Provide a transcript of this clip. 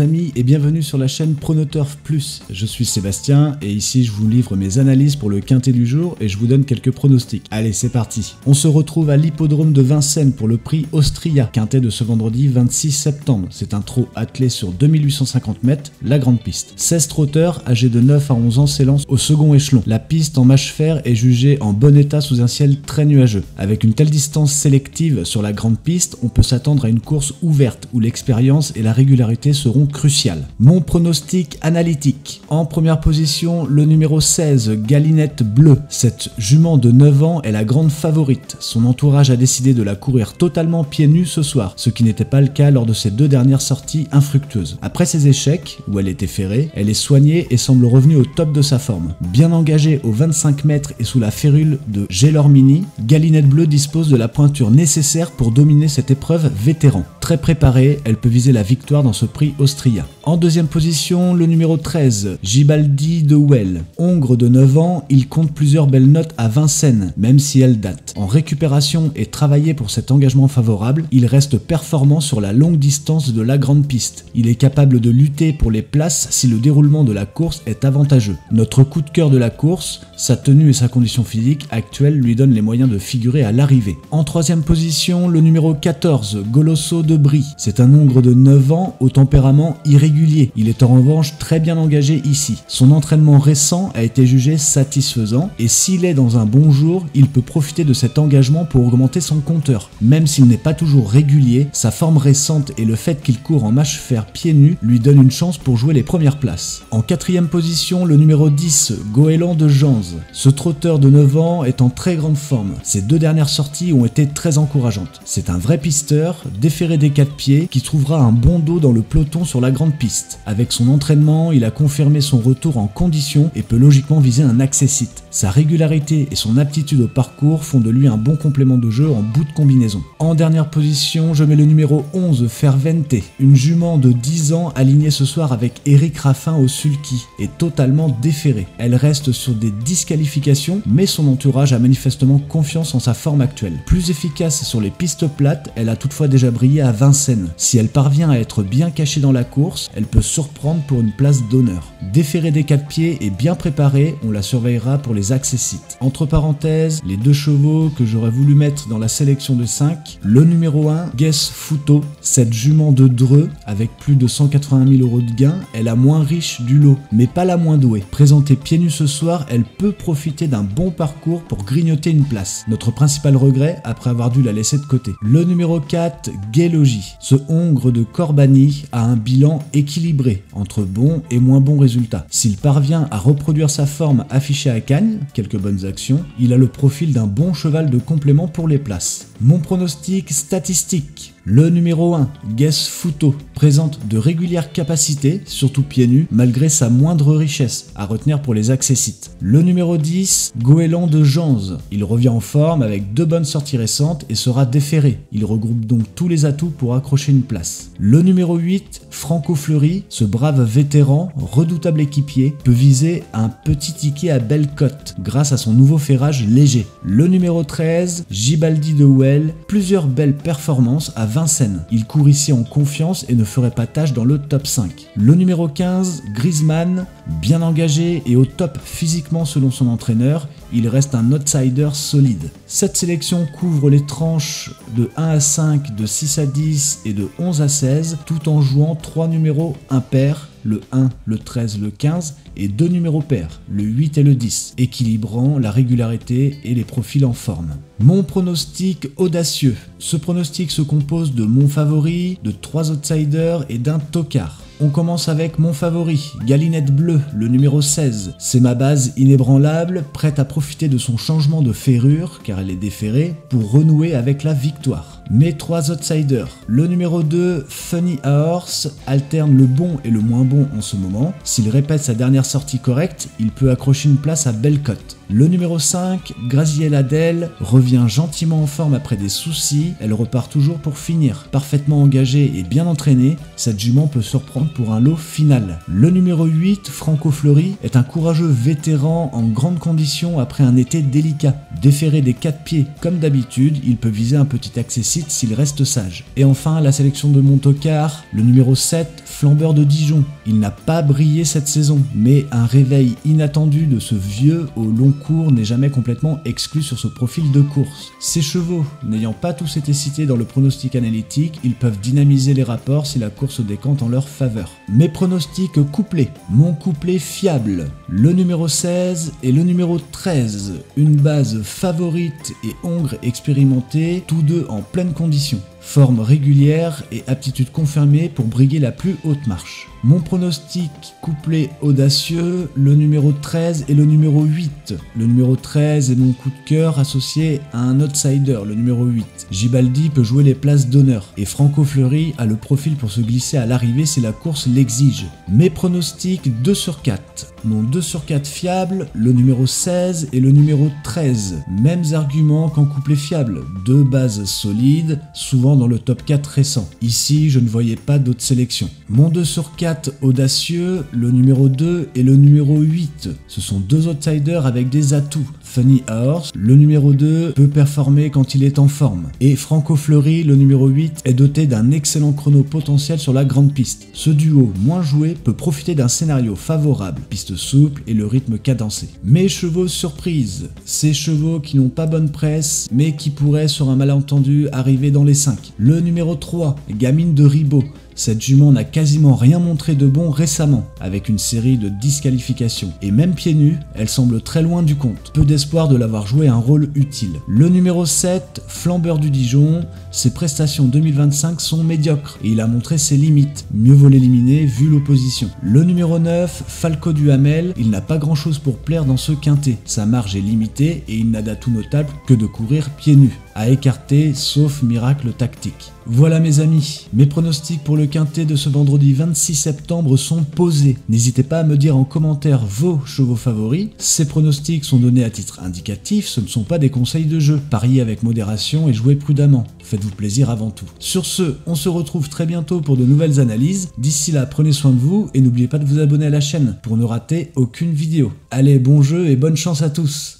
amis et bienvenue sur la chaîne Pronoturf Plus. Je suis Sébastien et ici je vous livre mes analyses pour le quintet du jour et je vous donne quelques pronostics. Allez, c'est parti. On se retrouve à l'hippodrome de Vincennes pour le prix Austria, quintet de ce vendredi 26 septembre. C'est un trot attelé sur 2850 mètres, la grande piste. 16 trotteurs âgés de 9 à 11 ans s'élancent au second échelon. La piste en mâche-fer est jugée en bon état sous un ciel très nuageux. Avec une telle distance sélective sur la grande piste, on peut s'attendre à une course ouverte où l'expérience et la régularité seront cruciales. Mon pronostic analytique. En première position, le numéro 16, Galinette Bleue. Cette jument de 9 ans est la grande favorite. Son entourage a décidé de la courir totalement pieds nus ce soir, ce qui n'était pas le cas lors de ses deux dernières sorties infructueuses. Après ses échecs, où elle était ferrée, elle est soignée et semble revenue au top de sa forme. Bien engagée aux 25 mètres et sous la férule de Gelormini, Galinette Bleue dispose de la pointure nécessaire pour dominer cette épreuve vétéran. Très préparée, elle peut viser la victoire dans ce prix Austria. En deuxième position, le numéro 13, Gibaldi de Well. Hongre de 9 ans, il compte plusieurs belles notes à Vincennes, même si elles datent. En récupération et travaillé pour cet engagement favorable, il reste performant sur la longue distance de la grande piste. Il est capable de lutter pour les places si le déroulement de la course est avantageux. Notre coup de cœur de la course, sa tenue et sa condition physique actuelle lui donnent les moyens de figurer à l'arrivée. En troisième position, le numéro 14, Golosso de Brie. C'est un hongre de 9 ans au tempérament irrégulier. Il est en revanche très bien engagé ici. Son entraînement récent a été jugé satisfaisant et s'il est dans un bon jour, il peut profiter de cet engagement pour augmenter son compteur. Même s'il n'est pas toujours régulier, sa forme récente et le fait qu'il court en mâche-fer pieds nus lui donnent une chance pour jouer les premières places. En quatrième position, le numéro 10, Goéland de Jans. Ce trotteur de 9 ans est en très grande forme. Ses deux dernières sorties ont été très encourageantes. C'est un vrai pisteur, déféré des 4 pieds, qui trouvera un bon dos dans le peloton sur la grande piste. Avec son entraînement, il a confirmé son retour en condition et peut logiquement viser un accessite. Sa régularité et son aptitude au parcours font de lui un bon complément de jeu en bout de combinaison. En dernière position, je mets le numéro 11, Fervente. Une jument de 10 ans alignée ce soir avec Eric Raffin au sulky et totalement déférée. Elle reste sur des disqualifications, mais son entourage a manifestement confiance en sa forme actuelle. Plus efficace sur les pistes plates, elle a toutefois déjà brillé à Vincennes. Si elle parvient à être bien cachée dans la course, elle peut surprendre pour une place d'honneur. Déférée des 4 pieds et bien préparée, on la surveillera pour les accessites. Entre parenthèses, les deux chevaux que j'aurais voulu mettre dans la sélection de 5, le numéro 1, Guess Futo. Cette jument de Dreux, avec plus de 180 000 € de gain, est la moins riche du lot, mais pas la moins douée. Présentée pieds nus ce soir, elle peut profiter d'un bon parcours pour grignoter une place. Notre principal regret, après avoir dû la laisser de côté. Le numéro 4, Gélogie. Ce hongre de Corbani a un bilan équilibré, entre bons et moins bons résultats. S'il parvient à reproduire sa forme affichée à Cagnes, quelques bonnes actions, il a le profil d'un bon cheval de complément pour les places. Mon pronostic statistique. Le numéro 1, Guess Futo, présente de régulières capacités, surtout pieds nus, malgré sa moindre richesse, à retenir pour les accessites. Le numéro 10, Goéland de Jans. Il revient en forme avec 2 bonnes sorties récentes et sera déféré. Il regroupe donc tous les atouts pour accrocher une place. Le numéro 8, Franco Fleury, ce brave vétéran, redoutable équipier, peut viser un petit ticket à belle cote, grâce à son nouveau ferrage léger. Le numéro 13, Gibaldi de Well, plusieurs belles performances à Vincennes. Il court ici en confiance et ne ferait pas tâche dans le top 5. Le numéro 15, Griezmann, bien engagé et au top physiquement selon son entraîneur, il reste un outsider solide. Cette sélection couvre les tranches de 1 à 5, de 6 à 10 et de 11 à 16, tout en jouant 3 numéros impairs, le 1, le 13, le 15 et 2 numéros pairs, le 8 et le 10, équilibrant la régularité et les profils en forme. Mon pronostic audacieux. Ce pronostic se compose de mon favori, de 3 outsiders et d'un tocard. On commence avec mon favori, Galinette Bleue, le numéro 16. C'est ma base inébranlable, prête à profiter de son changement de ferrure, car elle est déférée, pour renouer avec la victoire. Mes 3 outsiders. Le numéro 2, Funny Horse, alterne le bon et le moins bon en ce moment. S'il répète sa dernière sortie correcte, il peut accrocher une place à belle cote. Le numéro 5, Graziella Adèle, revient gentiment en forme après des soucis, elle repart toujours pour finir. Parfaitement engagée et bien entraînée, cette jument peut surprendre pour un lot final. Le numéro 8, Franco Fleury, est un courageux vétéran en grande condition après un été délicat. Déféré des 4 pieds comme d'habitude, il peut viser un petit accessite décide s'il reste sage. Et enfin, la sélection de mon tocard, le numéro 7, Flambeur de Dijon. Il n'a pas brillé cette saison, mais un réveil inattendu de ce vieux au long cours n'est jamais complètement exclu sur ce profil de course. Ces chevaux, n'ayant pas tous été cités dans le pronostic analytique, ils peuvent dynamiser les rapports si la course se décante en leur faveur. Mes pronostics couplés. Mon couplet fiable, le numéro 16 et le numéro 13. Une base favorite et hongre expérimentée, tous deux en pleine condition. Forme régulière et aptitude confirmée pour briguer la plus haute marche. Mon pronostic couplet audacieux, le numéro 13 et le numéro 8. Le numéro 13 est mon coup de cœur associé à un outsider, le numéro 8. Gibaldi peut jouer les places d'honneur et Franco Fleury a le profil pour se glisser à l'arrivée si la course l'exige. Mes pronostics 2 sur 4. Mon 2 sur 4 fiable, le numéro 16 et le numéro 13. Mêmes arguments qu'en couplet fiable. Deux bases solides, souvent dans le top 4 récent. Ici, je ne voyais pas d'autres sélections. Mon 2 sur 4 audacieux, le numéro 2 et le numéro 8. Ce sont deux outsiders avec des atouts. Funny Horse, le numéro 2 peut performer quand il est en forme. Et Franco Fleury, le numéro 8, est doté d'un excellent chrono potentiel sur la grande piste. Ce duo, moins joué, peut profiter d'un scénario favorable, piste souple et le rythme cadencé. Mes chevaux surprise, ces chevaux qui n'ont pas bonne presse, mais qui pourraient, sur un malentendu, arriver dans les 5. Le numéro 3, Gamine de Ribot. Cette jument n'a quasiment rien montré de bon récemment, avec une série de disqualifications. Et même pieds nus, elle semble très loin du compte. Peu d'espoir de l'avoir joué un rôle utile. Le numéro 7, Flambeur du Dijon, ses prestations 2025 sont médiocres et il a montré ses limites. Mieux vaut l'éliminer vu l'opposition. Le numéro 9, Falco du Hamel, il n'a pas grand chose pour plaire dans ce quintet. Sa marge est limitée et il n'a d'atout notable que de courir pieds nus. À écarter, sauf miracle tactique. Voilà mes amis, mes pronostics pour le quintet de ce vendredi 26 septembre sont posés. N'hésitez pas à me dire en commentaire vos chevaux favoris. Ces pronostics sont donnés à titre indicatif, ce ne sont pas des conseils de jeu. Pariez avec modération et jouez prudemment. Faites-vous plaisir avant tout. Sur ce, on se retrouve très bientôt pour de nouvelles analyses. D'ici là, prenez soin de vous et n'oubliez pas de vous abonner à la chaîne pour ne rater aucune vidéo. Allez, bon jeu et bonne chance à tous.